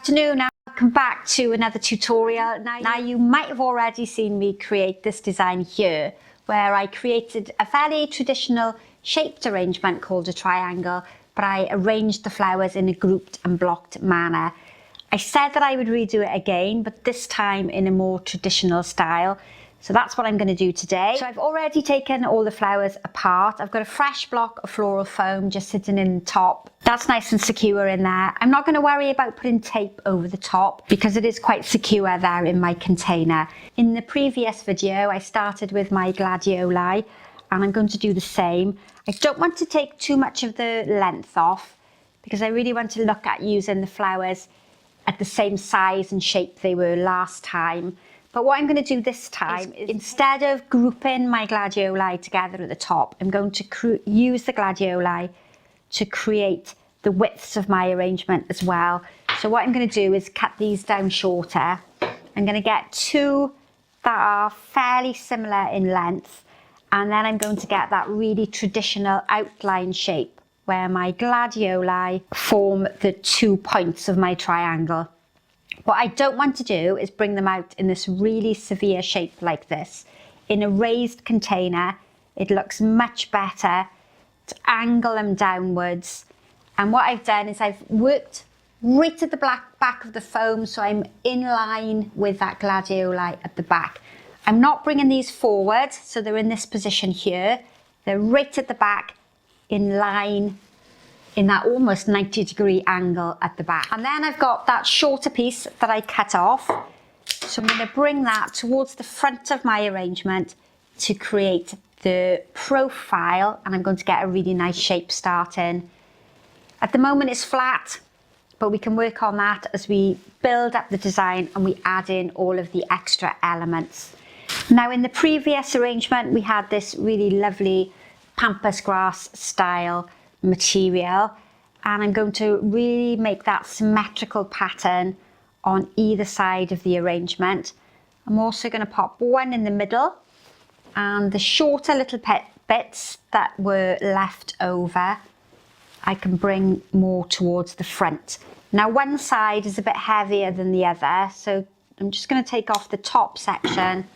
Good afternoon, welcome back to another tutorial. Now you might have already seen me create this design here where I created a fairly traditional shaped arrangement called a triangle, but I arranged the flowers in a grouped and blocked manner. I said that I would redo it again, but this time in a more traditional style. So that's what I'm going to do today. So I've already taken all the flowers apart. I've got a fresh block of floral foam just sitting in the top. That's nice and secure in there. I'm not going to worry about putting tape over the top because it is quite secure there in my container. In the previous video, I started with my gladioli and I'm going to do the same. I don't want to take too much of the length off because I really want to look at using the flowers at the same size and shape they were last time. But what I'm going to do this time is instead of grouping my gladioli together at the top, I'm going to use the gladioli to create the widths of my arrangement as well. So what I'm going to do is cut these down shorter. I'm going to get two that are fairly similar in length, and then I'm going to get that really traditional outline shape where my gladioli form the 2 points of my triangle. What I don't want to do is bring them out in this really severe shape like this. In a raised container, it looks much better to angle them downwards. And what I've done is I've worked right at the back of the foam, so I'm in line with that gladioli at the back. I'm not bringing these forward, so they're in this position here. They're right at the back, in line, in that almost 90-degree angle at the back. And then I've got that shorter piece that I cut off. So I'm going to bring that towards the front of my arrangement to create the profile, and I'm going to get a really nice shape starting. At the moment it's flat, but we can work on that as we build up the design and we add in all of the extra elements. Now in the previous arrangement we had this really lovely pampasgrass style material, and I'm going to really make that symmetrical pattern on either side of the arrangement. I'm also going to pop one in the middle, and the shorter little bits that were left over I can bring more towards the front. Now one side is a bit heavier than the other, so I'm just going to take off the top section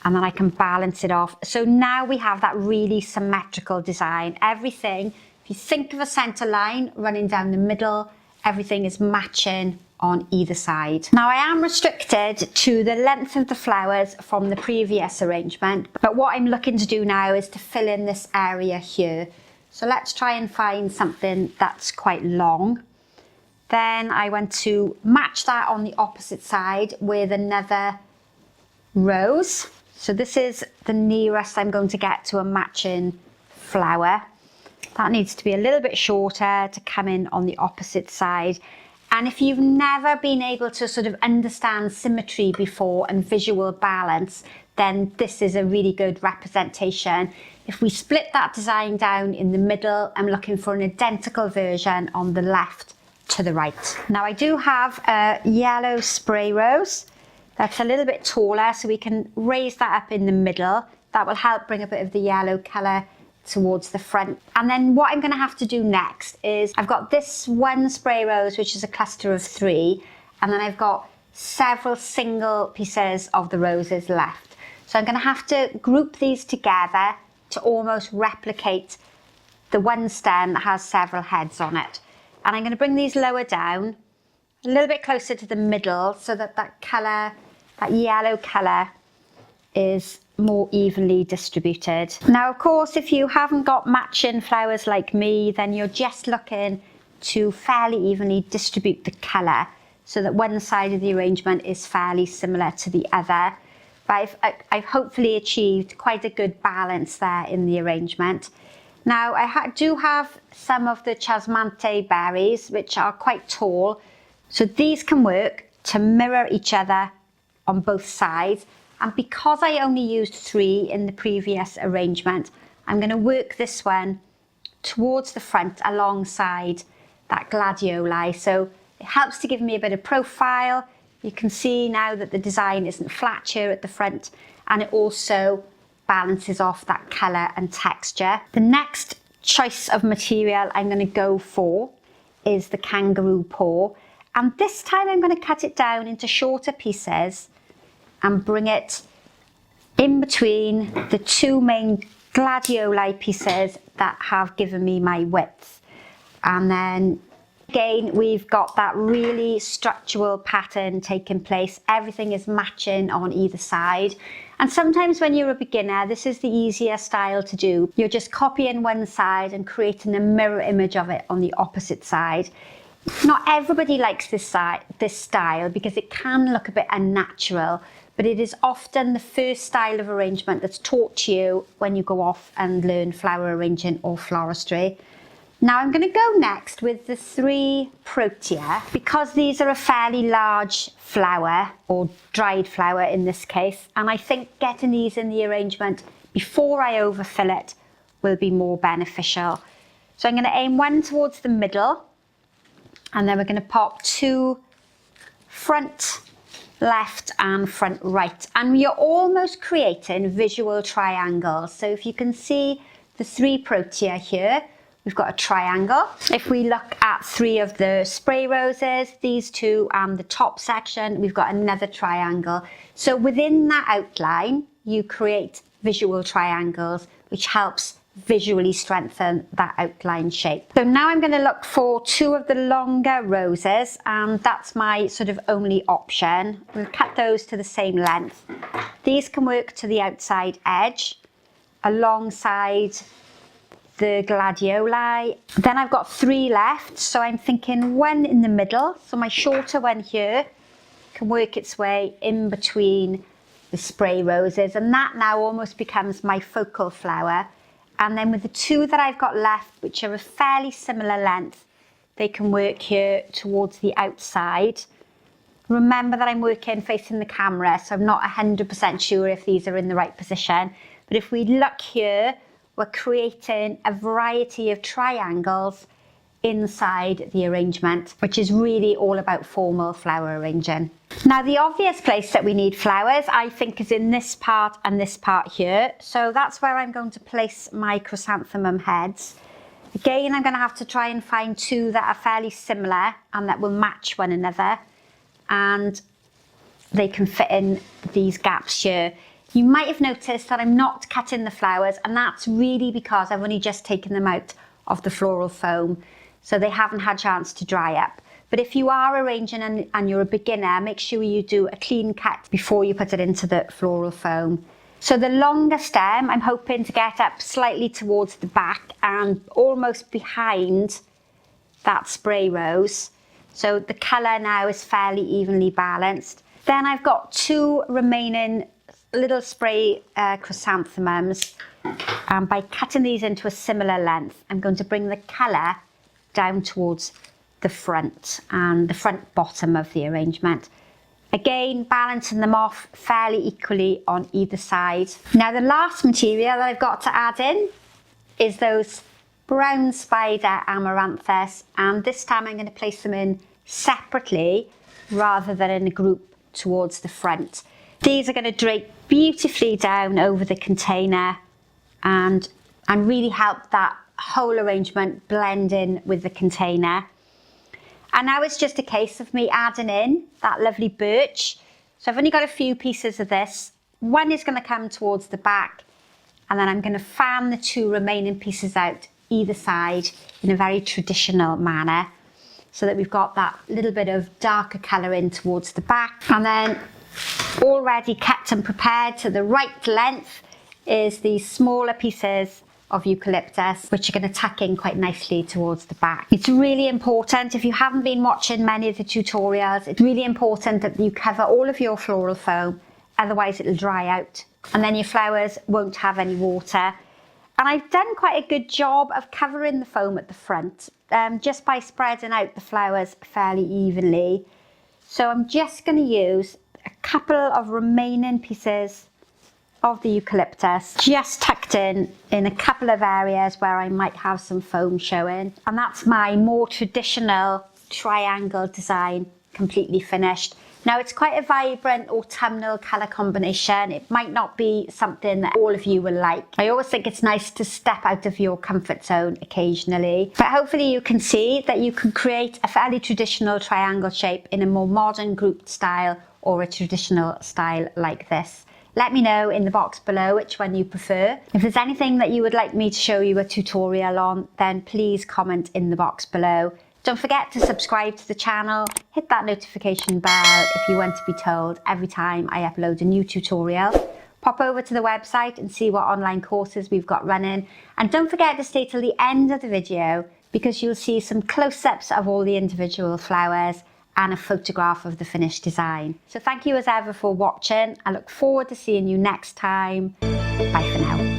and then I can balance it off. So now we have that really symmetrical design. Everything, if you think of a center line running down the middle, everything is matching on either side. Now I am restricted to the length of the flowers from the previous arrangement, but what I'm looking to do now is to fill in this area here. So let's try and find something that's quite long. Then I want to match that on the opposite side with another rose. So this is the nearest I'm going to get to a matching flower. That needs to be a little bit shorter to come in on the opposite side. And if you've never been able to sort of understand symmetry before and visual balance, then this is a really good representation. If we split that design down in the middle, I'm looking for an identical version on the left to the right. Now I do have a yellow spray rose. That's a little bit taller, so we can raise that up in the middle. That will help bring a bit of the yellow colour towards the front. And then what I'm going to have to do next is I've got this one spray rose, which is a cluster of 3, and then I've got several single pieces of the roses left. So I'm going to have to group these together to almost replicate the one stem that has several heads on it. And I'm going to bring these lower down a little bit closer to the middle so that that colour, that yellow colour, is more evenly distributed. Now of course if you haven't got matching flowers like me, then you're just looking to fairly evenly distribute the colour so that one side of the arrangement is fairly similar to the other. But I've hopefully achieved quite a good balance there in the arrangement. Now I do have some of the Chante berries which are quite tall, so these can work to mirror each other on both sides. And because I only used 3 in the previous arrangement, I'm going to work this one towards the front alongside that gladioli. So it helps to give me a bit of profile. You can see now that the design isn't flat here at the front, and it also balances off that colour and texture. The next choice of material I'm going to go for is the kangaroo paw. And this time I'm going to cut it down into shorter pieces and bring it in between the two main gladioli pieces that have given me my width. And then again, we've got that really structural pattern taking place. Everything is matching on either side. And sometimes when you're a beginner, this is the easier style to do. You're just copying one side and creating a mirror image of it on the opposite side. Not everybody likes this style because it can look a bit unnatural, but it is often the first style of arrangement that's taught to you when you go off and learn flower arranging or floristry. Now I'm going to go next with the 3 protea, because these are a fairly large flower, or dried flower in this case, and I think getting these in the arrangement before I overfill it will be more beneficial. So I'm going to aim one towards the middle, and then we're going to pop 2 front left and front right, and we are almost creating visual triangles. So if you can see the 3 protea here, we've got a triangle. If we look at 3 of the spray roses, these 2 and the top section, we've got another triangle. So within that outline, you create visual triangles, which helps visually strengthen that outline shape. So now I'm going to look for 2 of the longer roses, and that's my sort of only option. We'll cut those to the same length. These can work to the outside edge alongside the gladioli. Then I've got 3 left, so I'm thinking 1 in the middle. So my shorter one here can work its way in between the spray roses, and that now almost becomes my focal flower. And then with the 2 that I've got left, which are a fairly similar length, they can work here towards the outside. Remember that I'm working facing the camera, so I'm not 100% sure if these are in the right position. But if we look here, we're creating a variety of triangles inside the arrangement, which is really all about formal flower arranging. Now, the obvious place that we need flowers, I think, is in this part and this part here. So that's where I'm going to place my chrysanthemum heads. Again, I'm going to have to try and find 2 that are fairly similar and that will match one another, and they can fit in these gaps here. You might have noticed that I'm not cutting the flowers, and that's really because I've only just taken them out of the floral foam, so they haven't had a chance to dry up. But if you are arranging and you're a beginner, make sure you do a clean cut before you put it into the floral foam. So the longer stem, I'm hoping to get up slightly towards the back and almost behind that spray rose. So the colour now is fairly evenly balanced. Then I've got 2 remaining little spray chrysanthemums, and by cutting these into a similar length, I'm going to bring the colour down towards the front and the front bottom of the arrangement. Again, balancing them off fairly equally on either side. Now, the last material that I've got to add in is those brown spider amaranthus, and this time I'm going to place them in separately rather than in a group towards the front. These are going to drape beautifully down over the container and really help that whole arrangement blend in with the container. And now it's just a case of me adding in that lovely birch. So I've only got a few pieces of this. 1 is going to come towards the back, and then I'm going to fan the 2 remaining pieces out either side in a very traditional manner, so that we've got that little bit of darker colour in towards the back. And then already cut and prepared to the right length is these smaller pieces of eucalyptus, which are going to tuck in quite nicely towards the back. It's really important, if you haven't been watching many of the tutorials, it's really important that you cover all of your floral foam, otherwise it'll dry out and then your flowers won't have any water. And I've done quite a good job of covering the foam at the front, just by spreading out the flowers fairly evenly. So I'm just going to use a couple of remaining pieces of the eucalyptus, just tucked in a couple of areas where I might have some foam showing. And that's my more traditional triangle design completely finished. Now it's quite a vibrant autumnal colour combination. It might not be something that all of you will like. I always think it's nice to step out of your comfort zone occasionally. But hopefully you can see that you can create a fairly traditional triangle shape in a more modern grouped style or a traditional style like this. Let me know in the box below which one you prefer. If there's anything that you would like me to show you a tutorial on, then please comment in the box below. Don't forget to subscribe to the channel, hit that notification bell if you want to be told every time I upload a new tutorial. Pop over to the website and see what online courses we've got running. And don't forget to stay till the end of the video because you'll see some close-ups of all the individual flowers and a photograph of the finished design. So thank you as ever for watching. I look forward to seeing you next time. Bye for now.